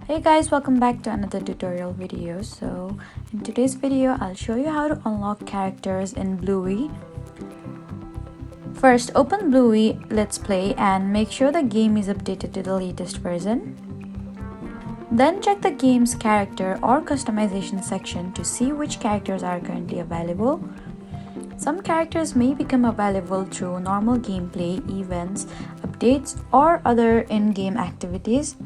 Hey guys, welcome back to another tutorial video. So in today's video I'll show you how to unlock characters in Bluey. First, open Bluey Let's Play and make sure the game is updated to the latest version. Then check the game's character or customization section to see which characters are currently available. Some characters may become available through normal gameplay, events, updates, or other in-game activities.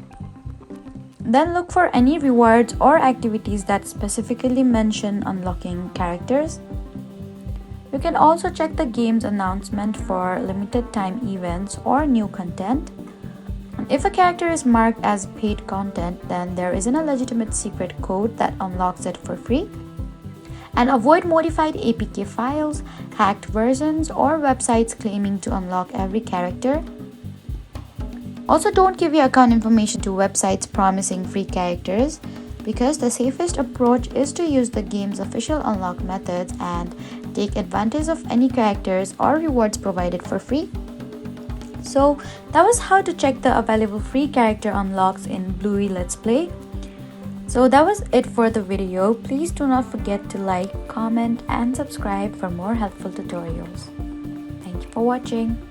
Then look for any rewards or activities that specifically mention unlocking characters. You can also check the game's announcement for limited time events or new content. If a character is marked as paid content, then there isn't a legitimate secret code that unlocks it for free. And avoid modified APK files, hacked versions, or websites claiming to unlock every character. Also, don't give your account information to websites promising free characters, because the safest approach is to use the game's official unlock methods and take advantage of any characters or rewards provided for free. So that was how to check the available free character unlocks in Bluey Let's Play. So that was it for the video. Please do not forget to like, comment and subscribe for more helpful tutorials. Thank you for watching.